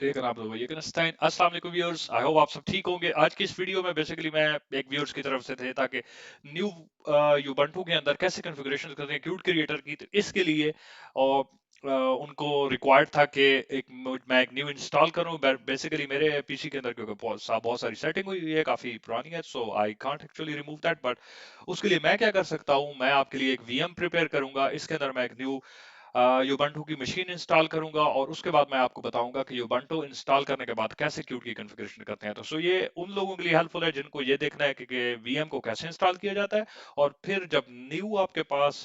अस्सलाम वालेकुम viewers, I hope आप सब ठीक होंगे। आज की इस वीडियो में बेसिकली मैं एक व्यूअर्स की तरफ से थे ताकि न्यू यूबंटू के अंदर कैसे कॉन्फ़िगरेशन करते हैं क्यूट क्रिएटर की, तो इसके लिए और उनको रिक्वायर्ड था कि मैं एक न्यू इंस्टॉल करूं। बेसिकली मेरे पीसी के अंदर क्योंकि बहुत सारी सेटिंग हुई हुई है, काफी पुरानी है, so I can't actually remove that. But उसके लिए मैं क्या कर सकता हूं, मैं आपके लिए एक वीएम प्रिपेयर करूंगा। इसके अंदर मैं एक न्यू यूबंटू की मशीन इंस्टॉल करूंगा और उसके बाद मैं आपको बताऊंगा कि यूबंटू इंस्टॉल करने के बाद कैसे क्यूट की कॉन्फ़िगरेशन करते हैं। तो सो ये उन लोगों के लिए हेल्पफुल है जिनको ये देखना है कि वीएम को कैसे इंस्टॉल किया जाता है, और फिर जब न्यू आपके पास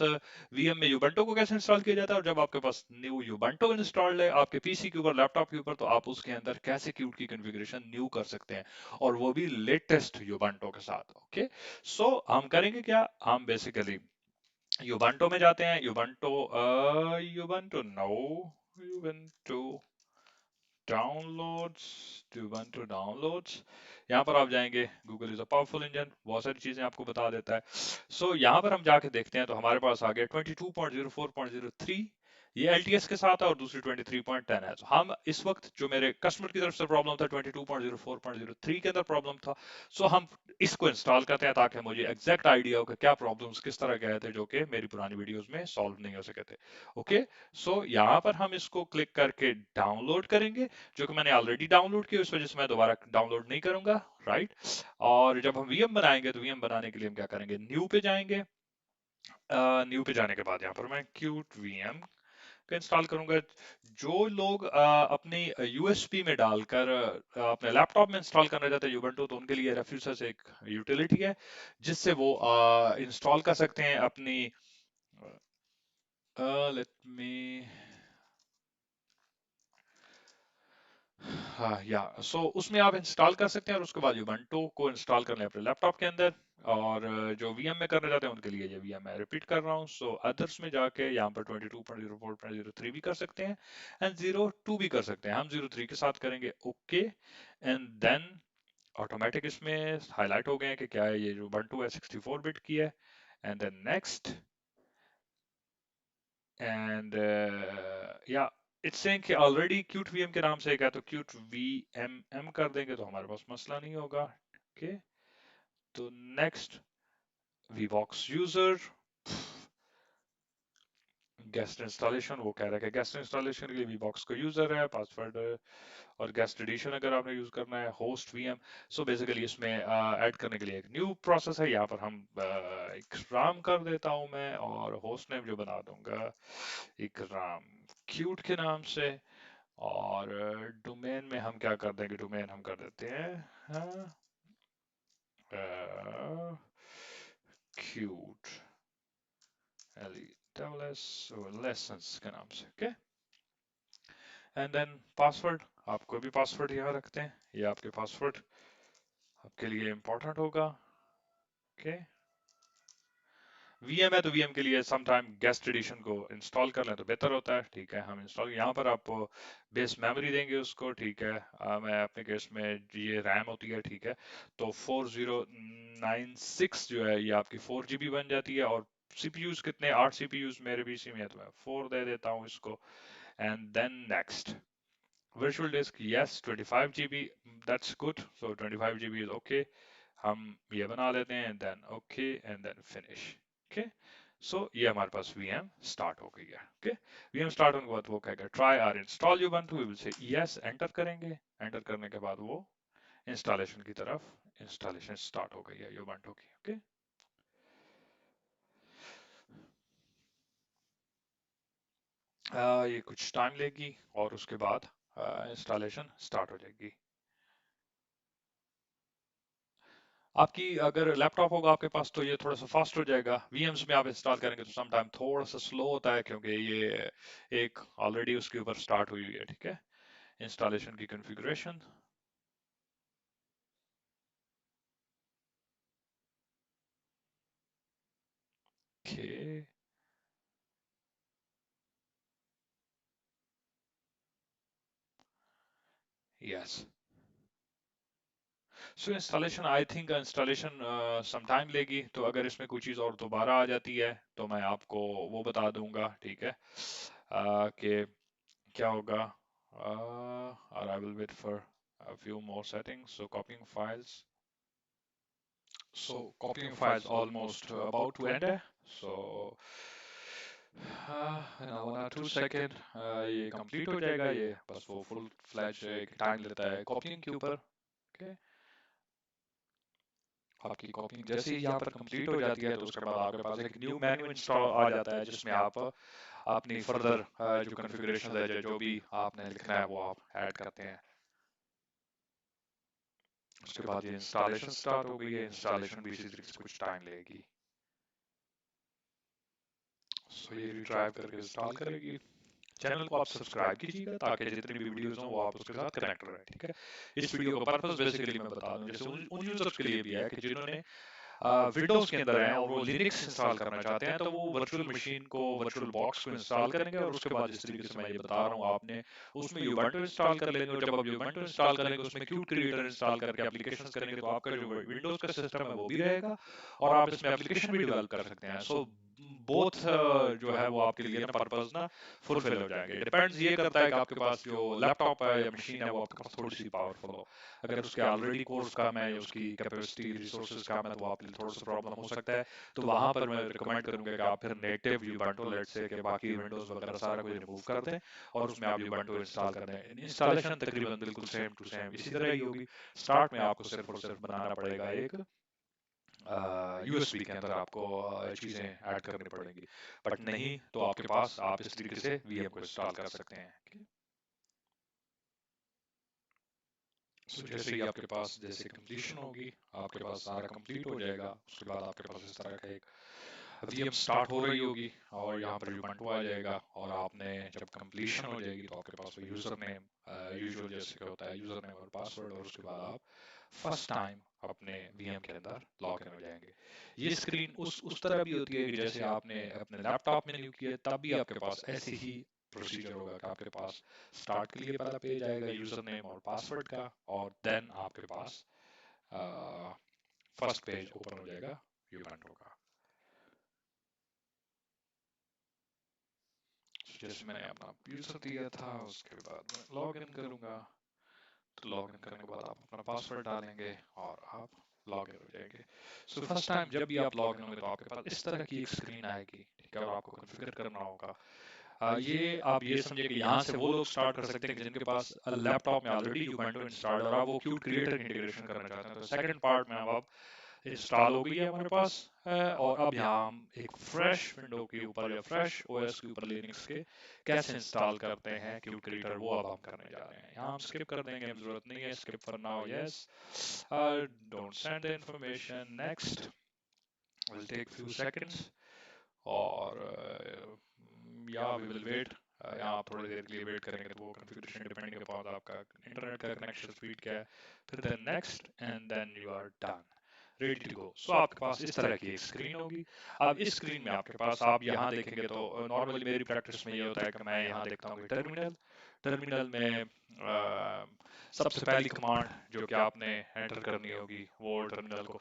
वीएम में यूबंटू को कैसे इंस्टॉल किया जाता है, और जब आपके पास न्यू यूबंटू इंस्टॉल्ड है आपके पीसी के ऊपर, लैपटॉप के ऊपर, तो आप उसके अंदर कैसे क्यूट की कॉन्फ़िगरेशन न्यू कर सकते हैं, और वो भी लेटेस्ट यूबंटू के साथ। ओके, सो हम करेंगे क्या, हम बेसिकली यूबंटू में जाते हैं। Ubuntu no Ubuntu downloads, Ubuntu downloads, यहाँ पर आप जाएंगे। Google is a powerful engine, बहुत सारी चीजें आपको बता देता है। सो यहाँ पर हम जाके देखते हैं, तो हमारे पास आ गया 22.04.03, ये एलटीएस के साथ है, और दूसरी 23.10 है। तो हम इस वक्त, जो मेरे कस्टमर की तरफ से प्रॉब्लम था 22.04.03 के अंदर प्रॉब्लम था, सो हम इसको इंस्टॉल करते हैं ताकि मुझे एग्जैक्ट आइडिया हो कि क्या प्रॉब्लम्स किस तरह के आए थे जो कि मेरी पुरानी वीडियोस में सॉल्व नहीं हो सके थे। ओके, सो यहाँ पर हम इसको क्लिक करके डाउनलोड करेंगे, जो कि मैंने ऑलरेडी डाउनलोड किया, इस वजह से मैं दोबारा डाउनलोड नहीं करूंगा। राइट, और जब हम वीएम बनाएंगे तो वीएम बनाने के लिए हम क्या करेंगे, न्यू पे जाएंगे। न्यू पे जाने के बाद यहाँ पर मैं क्यूट वीएम का इंस्टॉल करूंगा। जो लोग अपनी यूएसबी में डालकर अपने लैपटॉप में इंस्टॉल करना चाहते हैं यूबंटू, तो उनके लिए रेफ्यूसस एक यूटिलिटी है जिससे वो इंस्टॉल कर सकते हैं अपनी। लेट मी, हाँ या सो उसमें आप इंस्टॉल कर सकते हैं, और उसके बाद यूबंटू को इंस्टॉल कर लें अपने लैपटॉप के अंदर। और जो वीएम में करना चाहते हैं उनके लिए ये वीएम मैं रिपीट कर रहा हूँ। सो अदर्स में जाके यहाँ पर 22.04.03 भी कर सकते हैं, एंड 02 भी कर सकते हैं। हम 03 के साथ करेंगे। ओके, एंड देन ऑटोमेटिक इसमें हाईलाइट हो गए हैं कि क्या है, ये जो यूबंटू है 64 बिट की है। एंड देन नेक्स्ट, एंड या इट्स सेइंग कि ऑलरेडी क्यूट वीएम के नाम से एक है, तो क्यूट वीएमएम कर देंगे तो हमारे पास मसला नहीं होगा। ओके, तो नेक्स्ट, वीबॉक्स यूजर, गेस्ट इंस्टॉलेशन, वो कह रहा है कि गेस्ट इंस्टॉलेशन के लिए वीबॉक्स का यूजर है, पासवर्ड, और गेस्ट एडिशन अगर आपने यूज करना है, होस्ट वीएम। सो बेसिकली इसमें ऐड करने के लिए एक न्यू प्रोसेस है। यहाँ पर हम इकराम कर देता हूँ मैं, और होस्ट नेम जो बना दूंगा इकराम क्यूट के नाम से। और डोमेन में हम क्या कर देंगे, डोमेन हम कर देते हैं क्यूट LESS लेसन्स के नाम से। ओके, एंड देन पासवर्ड, आपको भी पासवर्ड यहाँ रखते हैं, ये आपके पासवर्ड आपके लिए इंपॉर्टेंट होगा। ओके, वीएम है तो वीएम के लिए समटाइम गेस्ट एडिशन को इंस्टॉल कर लें तो बेहतर होता है। ठीक है, हम इंस्टॉल, यहाँ पर आप बेस मेमोरी देंगे उसको। ठीक है, मैं अपने केस में ये रैम होती है। ठीक है, तो 4096 जो है ये आपकी 4 GB बन जाती है। और सीपीयूज कितने, 8 सीपीयूज मेरे पीसी में है, तो मैं 4 दे देता हूँ इसको। And then next, virtual disk, yes, 25 GB, that's good, so 25 GB is okay। हम ये बना लेते हैं, then okay, and then finish। okay, so ये हमारे पास VM start हो गई है। okay, VM start होने के बाद वो कहेगा try or install Ubuntu, we will say yes, enter करेंगे। enter करने के बाद वो installation की तरफ, installation start हो गई है Ubuntu की। okay, ये कुछ टाइम लेगी और उसके बाद इंस्टॉलेशन स्टार्ट हो जाएगी। आपकी अगर लैपटॉप होगा आपके पास तो ये थोड़ा सा फास्ट हो जाएगा। वीएम्स में आप इंस्टॉल करेंगे तो सम टाइम थोड़ा सा स्लो होता है, क्योंकि ये एक ऑलरेडी उसके ऊपर स्टार्ट हुई हुई है। ठीक है, इंस्टॉलेशन की configuration. Okay, yes, so installation, I think installation some time लेगी। तो अगर इसमें कोई चीज़ और दोबारा आ जाती है तो मैं आपको वो बता दूंगा। ठीक है, कि क्या होगा, और I will wait for a few more settings. So copying files. So copying files almost about to end है. So in 1 or 2 सेकेंड ये कंप्लीट हो जाएगा. ये बस वो फुल फ्लैश टाइम लेता है कॉपिंग के ऊपर. ओके, आपकी कॉपिंग जैसे ही यहाँ पर कंप्लीट हो जाती है तो उसके बाद आपके पास एक न्यू मेन्यू इंस्टॉल आ जाता है जिसमें आप अपनी फर्दर जो कॉन्फ़िगरेशन है जो भी आपने लिखना है वो आप ऐड करते हैं. उसके बाद ये इंस्टॉलेशन स्टार्ट हो गई है. इंस्टॉलेशन भी इसी तरीके से कुछ टाइम लेगी. सो ये रिट्राइव करके इंस्टॉल करेगी. चैनल को आप सब्सक्राइब कीजिएगा ताकि जितनी भी वीडियोस हों वो आप उसके साथ कनेक्ट रहें. ठीक है, इस वीडियो का पर्पस बेसिकली मैं बता दूं, जैसे उन यूजर्स के लिए भी है कि जिन्होंने विंडोज के अंदर हैं और वो लिनक्स इंस्टॉल करना चाहते हैं, तो वो वर्चुअल मशीन को, वर्चुअल बॉक्स को इंस्टॉल करेंगे और उसके बाद जिस तरीके से मैं ये बता रहा हूँ आपने उसमें यूबंटू इंस्टॉल कर लेंगे. और जब आप यूबंटू इंस्टॉल करेंगे उसमें क्यूट क्रिएटर इंस्टॉल करके एप्लीकेशंस करेंगे तो आपका जो विंडोज का सिस्टम है वो भी रहेगा और आप इसमें एप्लीकेशन भी डेवलप कर सकते हैं. सो बोथ जो है वो आपके लिए ना पर्पस ना फुलफिल हो जाएंगे. डिपेंड्स ये करता है कि आपके पास जो लैपटॉप है या मशीन है वो आपके पास थोड़ी सी पावरफुल हो. अगर उसके ऑलरेडी कोर्स कम है या उसकी कैपेसिटी रिसोर्सेज कम है तो आपके लिए थोड़ा सा प्रॉब्लम हो सकता है. तो वहां पर मैं रिकमेंड करूंगा कि आप फिर नेटिव यूबंटू लेट से कि बाकी विंडोज वगैरह सारा कुछ रिमूव कर दें और उसमें आप यूबंटू इंस्टॉल कर दें. इंस्टॉलेशन तकरीबन बिल्कुल सेम टू सेम इसी तरह ही होगी. स्टार्ट में आपको सिर्फ और सिर्फ बनाना पड़ेगा एक यूएसबी के अंदर आपको चीज़ें ऐड करनी पड़ेंगी. बट नहीं तो आपके पास आप इस तरीके से वीएम को इंस्टॉल कर सकते हैं. सो जैसे ही आपके पास जैसे कंप्लीशन होगी, आपके पास सारा कंप्लीट हो जाएगा, उसके बाद आपके पास इस तरह का एक वीएम स्टार्ट हो रही होगी और यहाँ पर यूबंटू आ जाएगा. और आपने जब कंप्लीशन हो जाएगी तो आपके पास वो यूजर नेम यूजुअल जैसे कि होता है यूजर नेम और पासवर्ड, और उसके बाद आप फर्स्ट टाइम अपने वीएम के अंदर लॉग इन हो जाएंगे. ये स्क्रीन उस तरह भी होती है कि जैसे आपने अपने लैपटॉप में न्यू किया तब भी आपके पास ऐसे ही प्रोसीजर होगा कि आपके पास स्टार्ट के लिए पहला पेज आएगा यूजर नेम और पासवर्ड का और देन आपके पास फर्स्ट पेज ओपन हो जाएगा यूबंटू का. जैसे मैंने अपना यूजर दिया था उसके बाद मैं लॉग इन करूंगा. तो लॉग इन करने के बाद आप अपना पासवर्ड डालेंगे और आप लॉग इन हो जाएंगे. सो फर्स्ट टाइम जब भी आप लॉग इन होंगे तो आपके पास इस तरह की एक स्क्रीन आएगी. ठीक है, और आपको कॉन्फ़िगर करना होगा. ये आप ये समझिए कि यहाँ से वो लोग स्टार्ट कर सकते हैं कि जिनके पास लैपटॉप में ऑलरेडी यूबंटू इंस्टॉल्ड है और आप वो क्यूट क्रिएटर इंटीग्रेशन करना चाहते हैं. तो सेकंड पार्ट में अब इंस्टॉल हो गई है हमारे पास और अब यहाँ हम एक फ्रेश विंडो के ऊपर या फ्रेश ओएस के ऊपर लिनक्स के कैसे इंस्टॉल करते हैं क्यूट क्रिएटर वो अब हम करने जा रहे हैं. यहाँ हम स्किप कर देंगे, अब जरूरत नहीं है. Skip for now, yes. Don't send the information, next. Will take few seconds और या वी विल वेट. यहाँ आप थोड़ी देर के लिए वेट करेंगे तो वो कॉन्फ़िगरेशन डिपेंडिंग अपॉन आपका इंटरनेट का कनेक्शन स्पीड क्या है. फिर then next and then you are done, ready to go. So आपके पास इस तरह की एक स्क्रीन होगी. अब इस स्क्रीन में आपके पास आप यहाँ देखेंगे तो नॉर्मली मेरी प्रैक्टिस में ये होता है कि मैं यहाँ देखता हूँ टर्मिनल. टर्मिनल में सबसे पहली कमांड जो कि आपने एंटर करनी होगी वो टर्मिनल को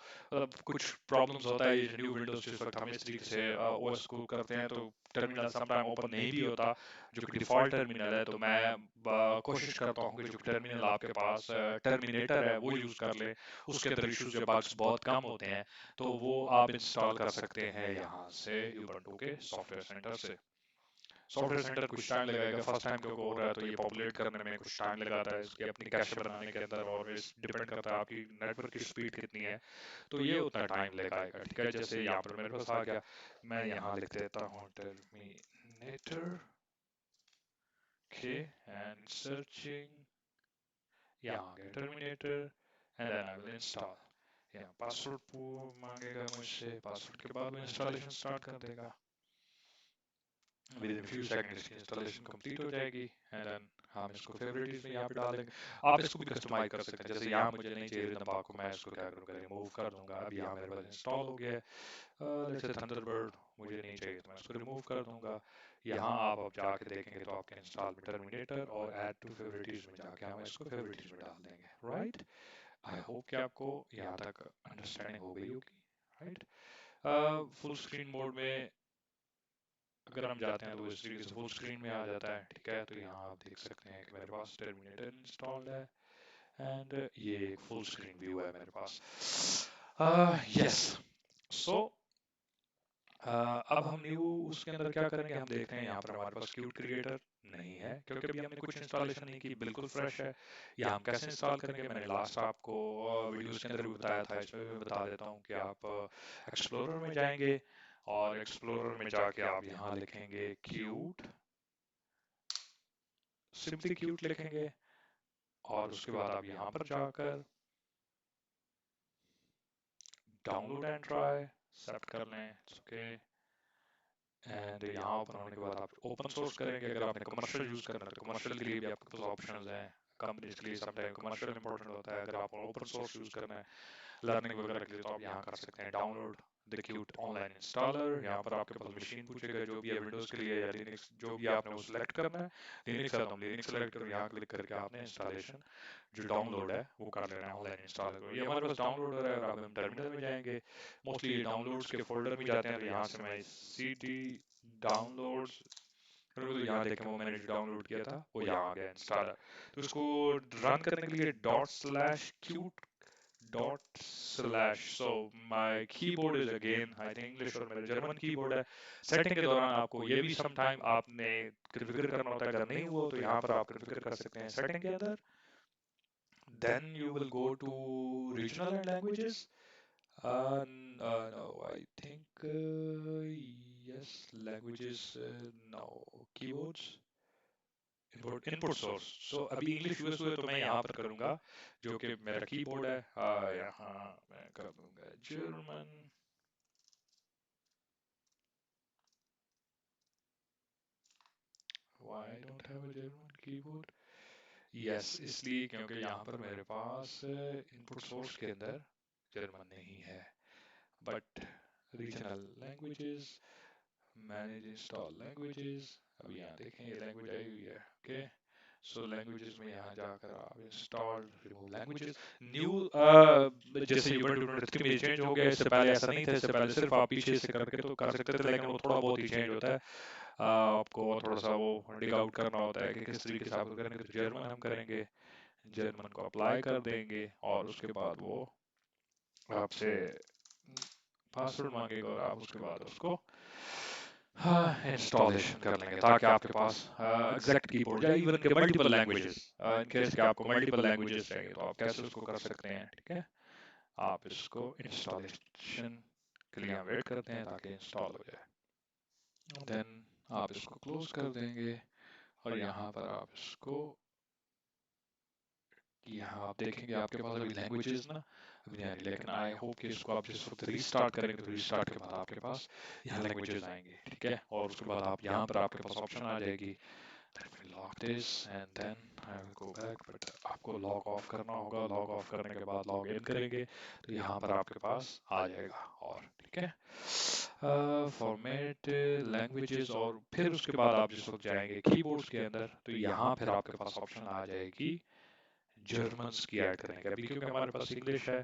कुछ प्रॉब्लम्स होता है. ये न्यू विंडोज जिस वक्त हम इस तरीके से ओएस को करते हैं तो टर्मिनल समटाइम ओपन नहीं भी होता जो कि डिफॉल्ट टर्मिनल है. तो मैं कोशिश करता हूँ कि जो टर्मिनल आपके पास टर्मिनेटर है वो यूज कर ले. उसके अंदर इश्यूज या बग्स बहुत कम होते हैं तो वो आप इंस्टॉल कर सकते हैं यहाँ से यूबंटू के सॉफ्टवेयर सेंटर से. सॉफ्टवेयर सेंटर कुछ टाइम लगेगा, फर्स्ट टाइम क्योंकि हो रहा है तो ये पॉपुलेट करने में कुछ टाइम लगाता है इसकी अपनी कैश बनाने के अंदर और इस डिपेंड करता है आपकी नेटवर्क की स्पीड कितनी है तो ये उतना टाइम लगाएगा. ठीक है, जैसे यहाँ पर मेरे पास आ गया, मैं यहाँ लिख देता हूँ टर्मिनेटर के एंड सर्चिंग. यहाँ आ गया terminator and then I will install. यहाँ पासवर्ड मांगेगा मुझसे, पासवर्ड के बाद वो इंस्टॉलेशन स्टार्ट कर देगा. विद इन फ्यू सेकंड्स इसकी इंस्टॉलेशन कंप्लीट हो जाएगी एंड देन हम इसको फेवरेट्स में यहाँ पे डाल देंगे. आप इसको भी कस्टमाइज कर सकते हैं. जैसे यहाँ मुझे नहीं चाहिए रिदम को मैं इसको क्या करूँगा, रिमूव कर दूंगा. अब यहाँ मेरे पास इंस्टॉल हो गया है. लेट्स से थंडरबर्ड मुझे नहीं चाहिए तो मैं इसको रिमूव कर दूंगा. यहाँ आप अब जाके देखेंगे तो आपके इंस्टॉल में टर्मिनेटर और ऐड टू फेवरेट्स में जाके हम इसको फेवरेट्स में डाल देंगे. राइट, आई होप कि आपको यहाँ तक अंडरस्टैंडिंग हो गई होगी. राइट, फुल स्क्रीन मोड में अगर हम जाते हैं तो इस तरीके से फुल स्क्रीन में आ जाता है, ठीक है। तो यहाँ आप देख सकते हैं कि मेरे पास टर्मिनेटर इंस्टॉल्ड है एंड ये एक फुल स्क्रीन व्यू है मेरे पास। यस, सो अब हम न्यू उसके अंदर क्या करेंगे, हम देखते हैं यहाँ पर हमारे पास क्यूट क्रिएटर नहीं है क्योंकि अभी हमने कुछ इंस्टॉलेशन नहीं की, बिल्कुल फ्रेश है। या हम कैसे इंस्टॉल करेंगे, मैंने लास्ट आपको वीडियोस के अंदर भी बताया था, इसमें भी बता देता हूँ कि आप एक्सप्लोरर में जाएंगे और एक्सप्लोरर में जाके आप यहाँ लिखेंगे क्यूट, सिंपली क्यूट लिखेंगे और उसके बाद आप यहाँ पर जाकर डाउनलोड एंड ट्राई सेलेक्ट कर लें, ओके। एंड यहाँ ओपन होने के बाद आप ओपन सोर्स करेंगे। अगर आपने कमर्शियल यूज करना है तो कमर्शियल के लिए भी आपके पास ऑप्शंस हैं। कंपनीज के लिए समटाइम कमर्शियल इंपॉर्टेंट होता है। अगर आपको ओपन सोर्स यूज करना है लर्निंग वगैरह के लिए तो आप यहाँ कर सकते हैं download the cute online installer. यहाँ पर आपके पास मशीन पूछेगा जो भी है, विंडोज के लिए या लिनक्स, जो भी आपने वो सिलेक्ट करना है। लिनक्स है तो हम लिनक्स सेलेक्ट करो, यहाँ क्लिक करके आपने इंस्टॉलेशन जो डाउनलोड है वो कर लेना है ऑनलाइन इंस्टॉलर को। ये हमारे पास डाउनलोड हो रहा है और अब हम टर्मिनल में जाएंगे। मोस्टली ये डाउनलोड्स के फोल्डर में जाते हैं, तो यहाँ से मैं cd डाउनलोड्स तो यहाँ देखें वो मैंने जो डाउनलोड किया था वो यहाँ आ गया इंस्टॉलर। तो इसको रन करने के लिए ./qt ./ so my keyboard is again I think English और मेरा जर्मन कीबोर्ड है। सेटिंग के दौरान आपको ये भी समटाइम आपने कॉन्फ़िगर करना होता है, अगर नहीं हुआ तो यहाँ पर आप कॉन्फ़िगर कर सकते हैं सेटिंग के अंदर। then you will go to regional and languages. No, I think yes, languages, no, keyboards, input source. So अभी इंग्लिश यूएस हुए तो मैं यहाँ पर करूँगा जो कि मेरा कीबोर्ड है, यहाँ मैं कर दूंगा German. Why I don't have a German keyboard? Yes, इसलिए क्योंकि यहाँ पर मेरे पास इनपुट सोर्स के अंदर जर्मन नहीं है। But regional languages, manage install languages, अब यहाँ देखें ये लैंग्वेज आई हुई है, ओके। सो लैंग्वेजेस में यहाँ जाकर आप इंस्टॉल रिमूव लैंग्वेजेस न्यू, जैसे ubuntu 23 में चेंज हो गया, इससे पहले ऐसा नहीं था। इससे पहले सिर्फ आप पीछे से करके तो कर सकते थे, लेकिन वो थोड़ा बहुत ही चेंज होता है। आपको थोड़ा सा वो डिग आउट करना होता है कि किस तरीके से आप करेंगे। तो जर्मन हम करेंगे, जर्मन को अप्लाई कर देंगे और उसके बाद वो आपसे पासवर्ड मांगेगा और आप उसके बाद उसको इंस्टॉलेशन कर लेंगे ताकि आपके पास एग्जैक्ट कीबोर्ड या इवन के मल्टीपल लैंग्वेजेस, इन केस कि आपको मल्टीपल लैंग्वेजेस चाहिए तो आप कैसे उसको कर सकते हैं, ठीक है। आप इसको इंस्टॉलेशन के लिए वेट करते हैं ताकि इंस्टॉल हो जाए। देन आप इसको क्लोज कर देंगे और यहाँ पर आप इसको, यहाँ आप देखेंगे आपके पास अभी लैंग्वेजेस ना अभी नहीं आ रही, लेकिन आई होप कि इसको आप जिस वक्त रीस्टार्ट करेंगे तो रीस्टार्ट के बाद आपके पास यहाँ लैंग्वेजेस आएंगे, ठीक है। और उसके बाद आप यहाँ पर आपके पास ऑप्शन आ जाएगी let me lock this and then I will go back, but आपको लॉग ऑफ करना होगा। लॉग ऑफ करने के बाद लॉग इन करेंगे तो यहाँ पर आपके पास आ जाएगा, और ठीक है फॉर्मेट लैंग्वेजेस। और फिर उसके बाद आप जिस वक्त जाएंगे कीबोर्ड्स के अंदर तो यहाँ फिर आपके पास ऑप्शन आ जाएगी जर्मन की ऐड करने का। अभी क्योंकि हमारे पास इंग्लिश है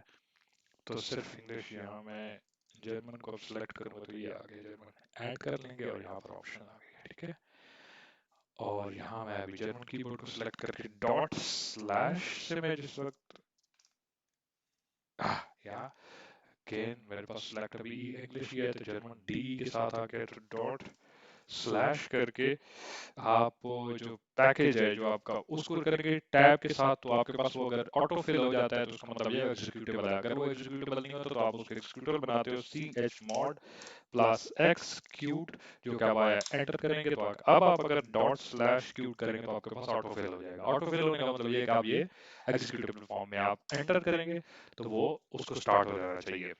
तो सिर्फ इंग्लिश, यहाँ मैं जर्मन को सिलेक्ट करूँगा तो ये आ गया, जर्मन ऐड कर लेंगे और यहाँ पर ऑप्शन आ गया, ठीक है। और यहाँ मैं अभी जर्मन कीबोर्ड को सिलेक्ट करके ./ से मैं जिस वक्त यहाँ अगेन मेरे पास सिलेक्ट अभी इंग्लिश किया है तो जर्मन डी के साथ आके ./ करके आप जो पैकेज है जो आपका उसको करेंगे टैब के साथ, तो आपके पास वो अगर ऑटो फिल हो जाता है तो उसका मतलब ये एग्जीक्यूटेबल है। अगर वो एग्जीक्यूटेबल नहीं होता तो आप उसको एग्जीक्यूटेबल बनाते हो chmod +x जो क्या हुआ है एंटर करेंगे तो अब आप अगर ./q करेंगे तो आपके पास ऑटो फिल हो जाएगा। ऑटो फिल होने का मतलब ये कि आप ये एग्जीक्यूटेबल फॉर्म में आप एंटर करेंगे तो वो उसको स्टार्ट हो जाना चाहिए।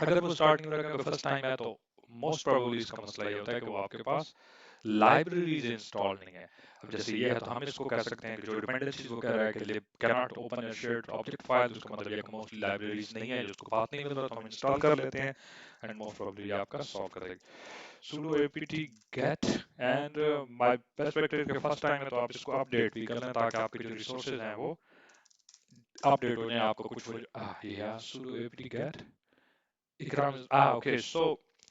अगर वो स्टार्ट नहीं हो रहा, फर्स्ट टाइम है तो मोस्ट प्रोबेबली इसका मसला ये होता है कि वो आपके पास लाइब्रेरीज इंस्टॉल नहीं है। अब जैसे ये है तो हम इसको कह सकते हैं कि जो डिपेंडेंसीज वो कह रहा है कि cannot open a shared object file, उसका मतलब ये कि मोस्टली लाइब्रेरीज नहीं है, जिसको बात नहीं मिल रहा तो हम इंस्टॉल कर लेते हैं एंड मोस्ट प्रोबेबली आपका सॉल्व कर देगा। sudo apt get and my perspective के फर्स्ट टाइम है तो आप इसको अपडेट भी कर लें ताकि आपके जो रिसोर्सेज हैं वो अपडेट हो जाए। आपको कुछ या sudo apt get Ikram is okay. So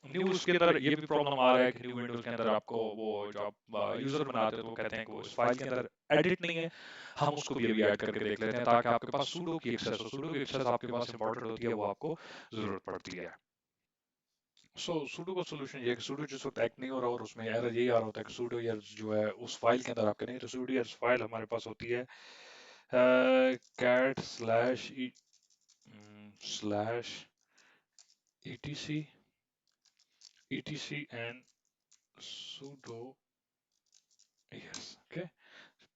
new उसके अंदर ये भी प्रॉब्लम आ रहा है कि न्यू विंडोज के अंदर आपको वो जो आप यूजर बनाते हो तो वो कहते हैं कि वो इस फाइल के अंदर एडिट नहीं है। हम उसको भी अभी ऐड करके देख लेते हैं ताकि आपके पास सूडो की एक्सेस हो। सूडो की एक्सेस आपके पास इंपॉर्टेंट होती है, वो आपको जरूरत पड़ती है। सो सूडो का सोल्यूशन ये है कि सूडो जिस वक्त एक्ट नहीं हो रहा और उसमें एरर यही आ रहा होता है कि सूडो यार जो है उस फाइल के अंदर आपके नहीं, तो सूडो यार फाइल हमारे पास होती है cat slash etc etc and sudo yes okay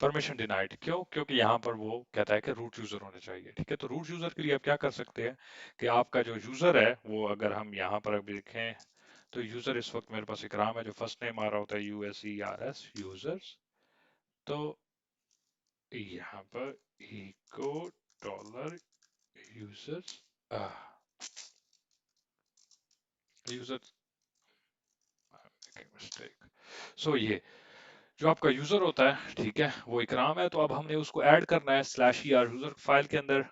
permission denied. क्यों? क्योंकि यहाँ पर वो कहता है कि रूट यूजर होने चाहिए। ठीक है, तो रूट यूजर के लिए आप क्या कर सकते हैं कि आपका जो यूजर है वो अगर हम यहाँ पर अभी देखें तो यूजर इस वक्त मेरे पास इकराम है, जो फर्स्ट नेम आ रहा होता है USERS यूजर्स। तो यहाँ पर echo dollar users user mistake. So ये जो आपका यूजर होता है, ठीक है, वो इकराम है, तो अब हमने उसको ऐड करना है slash E R user file के अंदर।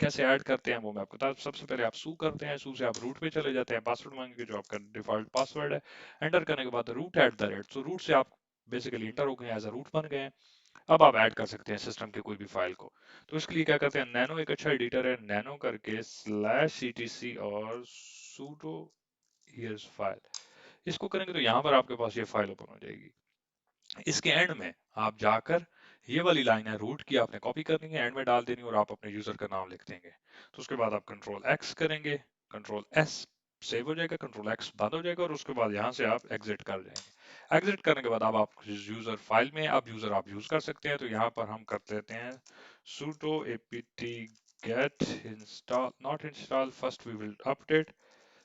कैसे ऐड करते हैं वो मैं आपको बता। सबसे पहले आप सू करते हैं, सू से आप रूट पे चले जाते हैं, पासवर्ड मांगेंगे जो आपका डिफॉल्ट पासवर्ड है। एंटर करने के बाद रूट एट द रेट, तो रूट से आप बेसिकली इंटर हो गए, एज अ रूट बन गए हैं। अब आप ऐड कर सकते हैं सिस्टम के कोई भी फाइल को। तो इसके लिए क्या करते हैं, नैनो एक अच्छा एडिटर है, नैनो करके स्लैश etc और sudo here's फाइल, इसको करेंगे तो यहाँ पर आपके पास ये फाइल ओपन हो जाएगी। इसके एंड में आप जाकर ये वाली लाइन है रूट की, आपने कॉपी करनी है, एंड में डाल देनी और आप अपने यूजर का नाम लिख देंगे। तो उसके बाद आप कंट्रोल एक्स करेंगे, कंट्रोल एस सेव हो जाएगा, कंट्रोल एक्स बंद हो जाएगा और उसके बाद यहाँ से आप एग्जिट कर जाएंगे। एग्जिट करने के बाद अब आप यूजर फाइल में अब यूजर आप यूज कर सकते हैं। तो यहाँ पर हम कर लेते हैं sudo apt get install not install first we will update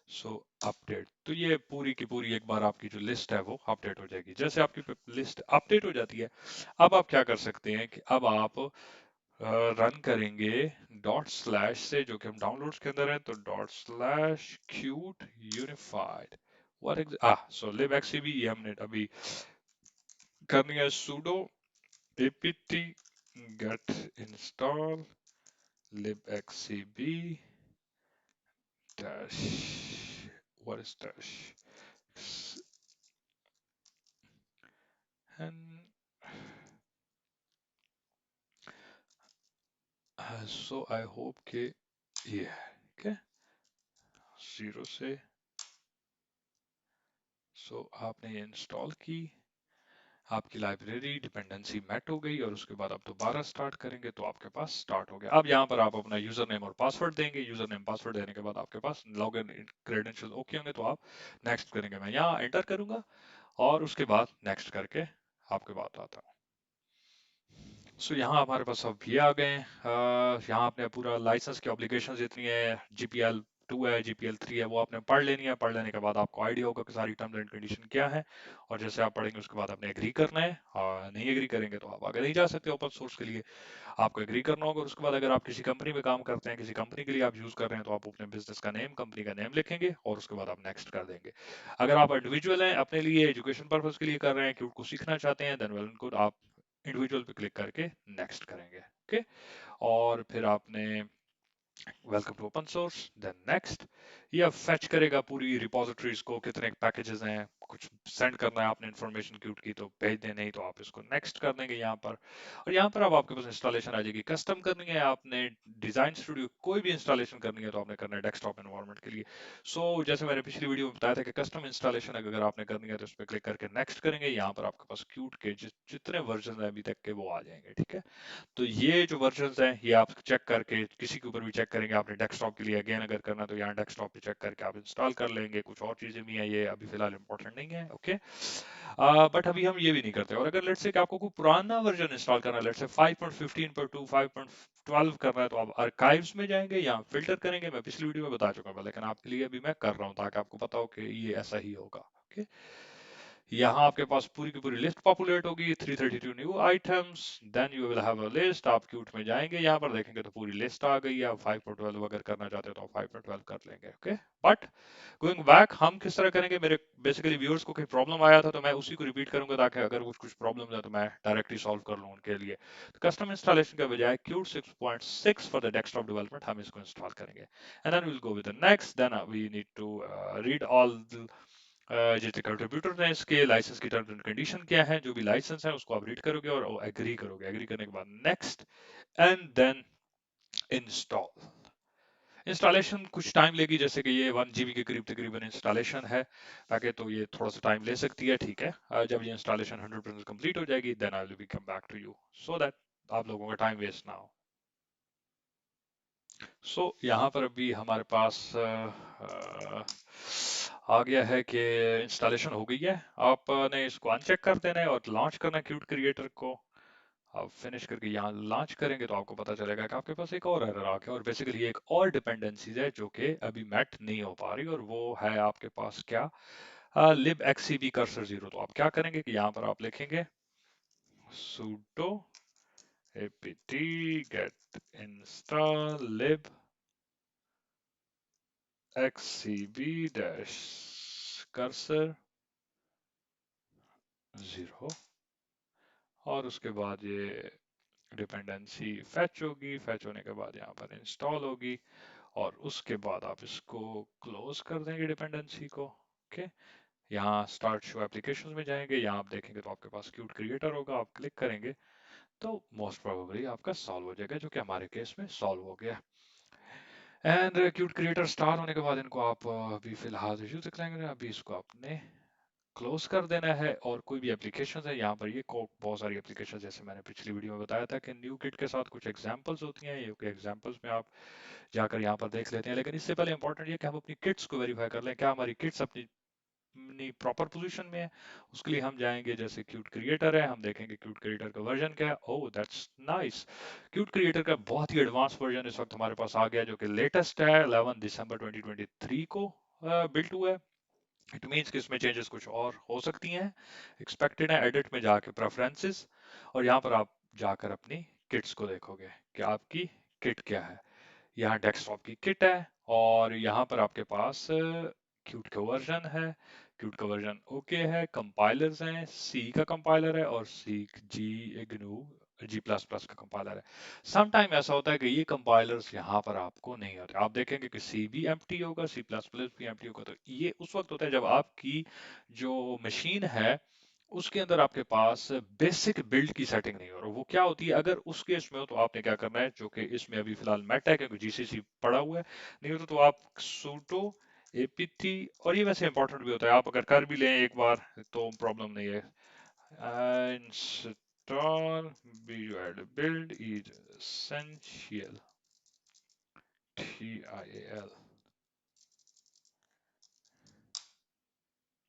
so update. तो ये पूरी की पूरी एक बार आपकी जो लिस्ट है वो अपडेट हो जाएगी। जैसे आपकी लिस्ट अपडेट हो जाती है, अब आप क्या कर सकते हैं कि अब आप रन करेंगे डॉट स्लैश से, जो कि हम डाउनलोड्स के अंदर है, तो डॉट स्लैश क्यूट यूनिफाइड सो libxcb ये हमने अभी करनी है। sudo apt get install libxcb dash what is dash and so I hope कि ये है ठीक है, जीरो से। सो आपने ये इंस्टॉल की, आपकी लाइब्रेरी डिपेंडेंसी मेट हो गई और उसके बाद आप दोबारा स्टार्ट करेंगे तो आपके पास स्टार्ट हो गया। अब यहाँ पर आप अपना यूजर नेम और पासवर्ड देंगे, यूजर नेम पासवर्ड देने के बाद आपके पास लॉगिन क्रेडेंशियल ओके होंगे, तो आप नेक्स्ट करेंगे। मैं यहाँ एंटर करूंगा और उसके बाद नेक्स्ट करके आपके बात आता हूँ। सो यहाँ हमारे पास अब ये आ गए हैं। यहाँ आपने पूरा लाइसेंस की ऑब्लिगेशन जितनी है, GPL 2 है, GPL 3 है, वो आपने पढ़ लेनी है। पढ़ लेने के बाद आपको आइडिया होगा कि सारी टर्म्स एंड कंडीशन क्या है, और जैसे आप पढ़ेंगे उसके बाद आपने एग्री करना है। और नहीं एग्री करेंगे तो आप आगे नहीं जा सकते ओपन सोर्स के लिए, आपको एग्री करना होगा। उसके बाद अगर आप किसी कंपनी में काम करते हैं, किसी कंपनी के लिए आप यूज कर रहे हैं, तो आप अपने बिजनेस का नेम, कंपनी का नेम लिखेंगे और उसके बाद आप नेक्स्ट कर देंगे। अगर आप इंडिविजुअल हैं, अपने लिए एजुकेशन पर्पज के लिए कर रहे हैं, क्यूट को सीखना चाहते हैं, देन वेल उनको आप इंडिविजुअल पे क्लिक करके नेक्स्ट करेंगे। ओके, और फिर आपने welcome to open source, then next. ये अब फेच करेगा पूरी रिपोजिटरीज को, कितने पैकेजेस हैं, कुछ सेंड करना है आपने इन्फॉर्मेशन क्यूट की तो भेज दें, नहीं तो आप इसको नेक्स्ट कर देंगे यहाँ पर। और यहाँ पर अब आपके पास इंस्टॉलेशन आ जाएगी। कस्टम करनी है आपने, डिजाइन स्टूडियो कोई भी इंस्टॉलेशन करनी है तो आपने करना है डेस्कटॉप एनवायरनमेंट के लिए। जैसे मैंने पिछली वीडियो में बताया था कि कस्टम इंस्टॉलेशन अगर आपने करनी है तो उस पर क्लिक करके नेक्स्ट करेंगे। यहाँ पर आपके पास क्यूट के जितने वर्जन है अभी तक के वो आ जाएंगे। ठीक है, तो ये जो वर्जन्स हैं ये आप चेक करके किसी के ऊपर भी चेक करेंगे। आपने डेस्कटॉप के लिए अगेन अगर करना तो यहाँ डेस्कटॉप पे चेक करके आप इंस्टॉल कर लेंगे। कुछ और चीजें भी हैं, ये अभी फिलहाल इंपॉर्टेंट नहीं है। ओके, बट अभी हम ये भी नहीं करते। और अगर लेट्स से कि आपको कोई पुराना वर्जन इंस्टॉल करना है, लेट्स से 5.15 5.12 करना है, तो आप आर्काइव्स में जाएंगे या फिल्टर करेंगे। मैं पिछली वीडियो में बता चुका हूँ, लेकिन आपके लिए अभी मैं कर रहा हूँ ताकि आपको पता हो कि ये ऐसा ही होगा। ओके, यहाँ आपके पास पूरी की पूरी लिस्ट पॉपुलेट होगी, 332 new items, then you will have a list. आप क्यूट में जाएंगे, यहाँ पर देखेंगे तो पूरी लिस्ट आ गई है। आप 5.12 अगर करना चाहते हो तो आप 5.12 कर लेंगे। ओके, बट गोइंग बैक हम किस तरह करेंगे, मेरे बेसिकली व्यूअर्स को कोई प्रॉब्लम आया था तो मैं उसी को रिपीट करूंगा ताकि अगर कुछ प्रॉब्लम है तो मैं डायरेक्टली सॉल्व कर लूँ उनके लिए। तो कस्टम इंस्टॉलेशन के बजाय Qt 6.6 for the desktop development हम इसको इंस्टॉल करेंगे, and then will go with the next. Then we need to read all जितने कंट्रीब्यूटर हैं इसके लाइसेंस की टर्म्स एंड कंडीशन क्या है, जो भी लाइसेंस है उसको आप रीड करोगे और एग्री करोगे। एग्री करने के बाद next and then install. Installation कुछ टाइम लेगी, जैसे कि ये 1 GB के करीब तकरीबन इंस्टॉलेशन है पैकेज, तो ये थोड़ा सा टाइम ले सकती है, ठीक है। जब ये इंस्टॉलेशन 100% कंप्लीट हो जाएगी then I will be come back to you so that आप लोगों का टाइम वेस्ट ना हो। यहाँ पर अभी हमारे पास आ गया है कि इंस्टॉलेशन हो गई है। आपने इसको अनचेक कर देना है और लॉन्च करना है क्यूट क्रिएटर को। आप फिनिश करके यहाँ लॉन्च करेंगे तो आपको पता चलेगा कि आपके पास एक और एरर आ गया, और बेसिकली एक और डिपेंडेंसीज है जो कि अभी मैट नहीं हो पा रही, और वो है आपके पास क्या, लिब एक्सीबी कर्सर 0। तो आप क्या करेंगे कि यहाँ पर आप लिखेंगे sudo apt get install lib xcb dash cursor 0, और उसके बाद ये डिपेंडेंसी फैच होगी। फैच होने के बाद यहाँ पर इंस्टॉल होगी, और उसके बाद आप इसको क्लोज कर देंगे डिपेंडेंसी को। ओके, यहाँ स्टार्ट शो एप्लीकेशंस में जाएंगे, यहाँ आप देखेंगे तो आपके पास क्यूट क्रिएटर होगा, आप क्लिक करेंगे तो मोस्ट प्रोबेबली आपका सॉल्व हो जाएगा, जो कि हमारे केस में सॉल्व हो गया। एंड क्यूट क्रिएटर स्टार्ट होने के बाद इनको आप अभी फिलहाल रिव्यू तक लेंगे, अभी इसको आपने क्लोज कर देना है। और कोई भी एप्लीकेशन है यहाँ पर, ये बहुत सारी एप्लीकेशन, जैसे मैंने पिछली वीडियो में बताया था कि न्यू किट के साथ कुछ एग्जांपल्स होती हैं, ये एग्जांपल्स में आप जाकर यहाँ पर देख लेते हैं। लेकिन इससे पहले इंपॉर्टेंट ये कि हम अपनी किट्स को वेरीफाई कर लें, क्या हमारी किट्स अपनी प्रॉपर पोजीशन में है। उसके लिए हम जाएंगे, जैसे क्यूट क्रिएटर है, हम देखेंगे क्यूट क्रिएटर का वर्जन क्या है। Oh that's nice, cute creator का बहुत ही एडवांस वर्जन इस वक्त हमारे पास आ गया, जो कि लेटेस्ट है, 11 दिसंबर 2023 को बिल्ट हुआ है। इट मीन्स कि इसमें चेंजेस कुछ और हो सकती हैं, एक्सपेक्टेड है। एडिट में जाके प्रेफरेंसेस, और यहाँ पर आप जाकर अपनी किट्स को देखोगे कि आपकी किट क्या है। यहाँ डेस्कटॉप की किट है, और यहाँ पर आपके पास क्यूट का वर्जन है, क्यूट का वर्जन ओके है, कंपाइलर्स हैं, सी का कंपाइलर है, और सी जी GNU G++ का कंपाइलर है। सम टाइम ऐसा होता है कि ये कंपाइलर्स यहाँ पर आपको नहीं होते, आप देखेंगे कि सी भी एम्प्टी होगा, C++ भी एम्प्टी होगा। तो ये उस वक्त होता है जब आपकी जो मशीन है उसके अंदर आपके पास बेसिक बिल्ड की सेटिंग नहीं हो, और वो क्या होती है, अगर उस केस में हो तो आपने क्या करना है, जो कि इसमें अभी फिलहाल मेट है क्योंकि जीसीसी पड़ा हुआ है, नहीं हो तो आप sudo apt, और ये वैसे इंपॉर्टेंट भी होता है, आप अगर कर भी लें एक बार तो प्रॉब्लम नहीं है। Install build is essential, TIAL,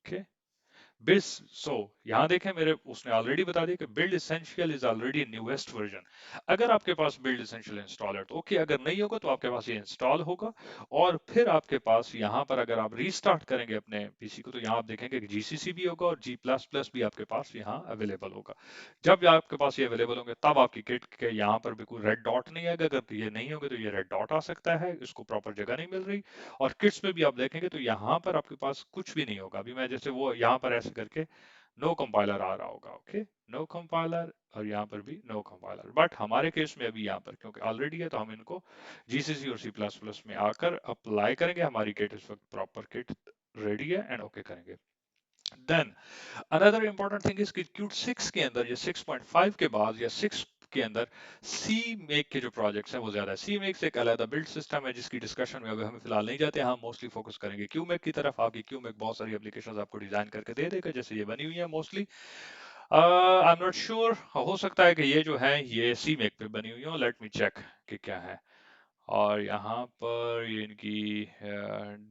okay. Build, so यहाँ देखें मेरे उसने ऑलरेडी बता दिया कि build essential is already newest version. अगर आपके पास बिल्ड एसेंशियल इंस्टॉल है तो ओके, अगर नहीं होगा तो आपके पास ये इंस्टॉल होगा, और फिर आपके पास यहाँ पर अगर आप रीस्टार्ट करेंगे अपने पीसी को तो यहाँ आप देखेंगे कि जीसीसी भी होगा और G++ भी आपके पास यहाँ अवेलेबल होगा। जब आपके पास ये अवेलेबल होंगे तब आपकी किट के यहाँ पर भी कोई रेड डॉट नहीं आएगा, अगर ये नहीं होंगे तो ये रेड डॉट आ सकता है, इसको प्रॉपर जगह नहीं मिल रही। और किट्स में भी आप देखेंगे तो यहाँ पर आपके पास कुछ भी नहीं होगा, अभी मैं जैसे वो यहाँ पर ऐसे करके नो कंपाइलर आ रहा होगा, ओके, नो कंपाइलर, और यहाँ पर भी नो कंपाइलर। बट हमारे केस में अभी यहाँ पर क्योंकि ऑलरेडी है तो हम इनको जीसीसी और C++ में आकर अप्लाई करेंगे, हमारी किट इस वक्त प्रॉपर किट रेडी है, एंड ओके करेंगे। Then another important thing is कि क्यूट 6 के अंदर, ये 6.5 के बाद या 6 के अंदर सी मेक के जो प्रोजेक्ट्स हैं वो ज्यादा है। सी मेक एक अलग बिल्ड सिस्टम है जिसकी डिस्कशन में अभी हम फिलहाल नहीं जाते, हम मोस्टली फोकस करेंगे क्यू मेक की तरफ। आपकी क्यू मेक बहुत सारी एप्लीकेशंस आपको डिजाइन करके दे देगा, जैसे ये बनी हुई है mostly. I am not sure, हो सकता है कि ये जो है ये सी मेक पे बनी हुई हो, लेट मी चेक कि क्या है। और यहाँ पर ये इनकी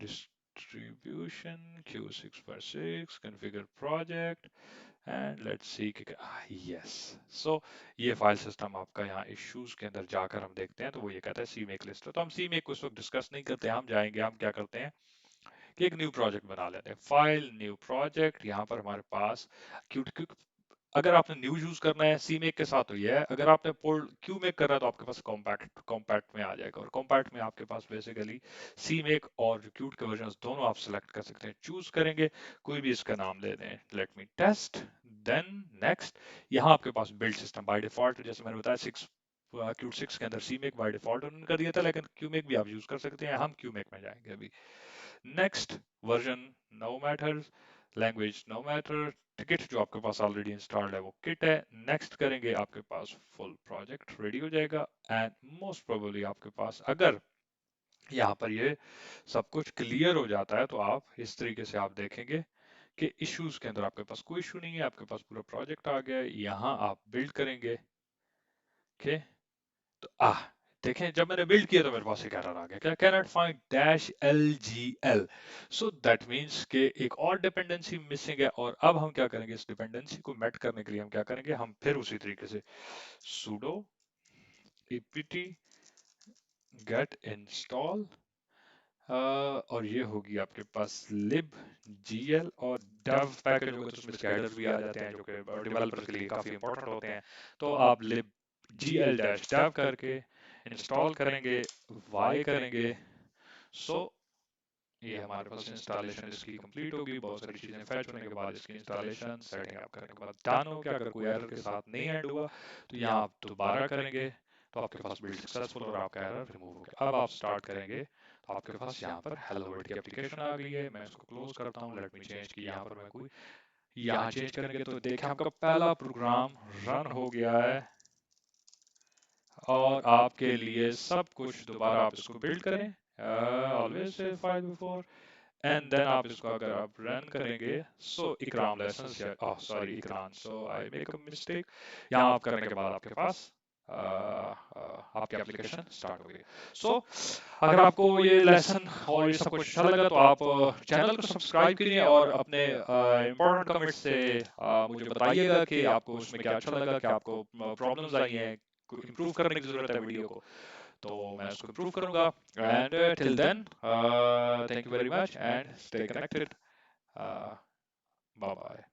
distribution Q6/6 configure project, and let's see कि यस, सो ये फाइल सिस्टम आपका यहाँ इश्यूज के अंदर जाकर हम देखते हैं तो वो ये कहता है सी मेक लिस्ट। तो हम सी मेक को इस वक्त डिस्कस नहीं करते, हम जाएंगे, हम क्या करते हैं कि एक न्यू प्रोजेक्ट बना लेते हैं, फाइल न्यू प्रोजेक्ट। यहाँ पर हमारे पास क्यूट, अगर आपने न्यू यूज करना है सी मेक के साथ तो ये है, अगर आपने पोल क्यू मेक करना है तो आपके पास कॉम्पैक्ट में आ जाएगा, और कॉम्पैक्ट में आपके पास बेसिकली सी मेक और जो क्यूट के वर्जन दोनों आप सेलेक्ट कर सकते हैं, चूज करेंगे, कोई भी इसका नाम ले दें, let me test, then next. यहाँ आपके पास बिल्ड सिस्टम बाय डिफॉल्ट, जैसे मैंने बताया 6 क्यूट 6 के अंदर सी मेक बाय डिफॉल्ट उन्होंने कर दिया था, लेकिन क्यू मेक भी आप यूज कर सकते हैं, हम क्यू मेक में जाएंगे अभी। Next version no matters, language no matter, ticket जो आपके पास ऑलरेडी इंस्टॉल्ड है वो किट है। नेक्स्ट करेंगे, आपके पास फुल प्रोजेक्ट रेडी हो जाएगा। एंड मोस्ट प्रोबेबली आपके पास अगर यहाँ पर ये सब कुछ क्लियर हो जाता है तो आप इस तरीके से आप देखेंगे कि इश्यूज के अंदर आपके पास कोई इशू नहीं है, आपके पास पूरा प्रोजेक्ट आ गया है। यहाँ आप बिल्ड करेंगे। ओके, तो देखें जब मैंने बिल्ड किया तो मेरे पास एक एरर आ गया, क्या, cannot find dash LGL। So that means कि एक और डिपेंडेंसी मिसिंग है। और अब हम क्या करेंगे, इस डिपेंडेंसी को मेट करने के लिए हम क्या करेंगे, हम फिर उसी तरीके से sudo apt get install और ये होगी आपके पास libgl, और dev पैकेज होगा तो उसमें इसके headers भी आ जाते हैं जो कि डेवलपर के लिए काफी इंपॉर्टेंट होते हैं। तो आप libgl-dev करके इंस्टॉल करेंगे, y करेंगे। सो ये हमारे पास इंस्टॉलेशन इसकी कंप्लीट होगी। बहुत सारी चीजें फैच होने के बाद इसकी इंस्टॉलेशन सेटिंग अप करने के बाद डन हो गया। अगर कोई एरर के साथ नहीं एंड हुआ तो यहाँ आप दोबारा करेंगे तो आपके पास बिल्ड सक्सेसफुल और आपका एरर रिमूव हो गया। अब आप स्टार्ट करेंगे तो आपके पास यहाँ पर हेलो वर्ल्ड की एप्लीकेशन आ गई है। मैं इसको क्लोज करता हूँ, लेट मी चेंज की यहाँ पर मैं कोई, यहाँ चेंज करेंगे तो देखें आपका पहला प्रोग्राम रन हो गया है। और आपके लिए सब कुछ दोबारा आप इसको बिल्ड करें, always say file before, and then आप इसको अगर आप रन करेंगे, सो इकराम लेसन्स या सॉरी इकरान, so I make a mistake, यहाँ आप करने के बाद आपके पास आपकी एप्लीकेशन स्टार्ट हो गई। सो अगर आपको ये लेसन और ये सब कुछ अच्छा लगा तो आप चैनल को सब्सक्राइब कीजिए और अपने इम्पोर्टेंट कमेंट से मुझे बताइएगा कि आपको उसमें क्या अच्छा लगा, क्या आपको प्रॉब्लम्स आई हैं, इम्प्रूव करने की जरूरत है वीडियो को, तो मैं उसको इम्प्रूव करूंगा। And till then thank you very much and stay connected. Bye bye.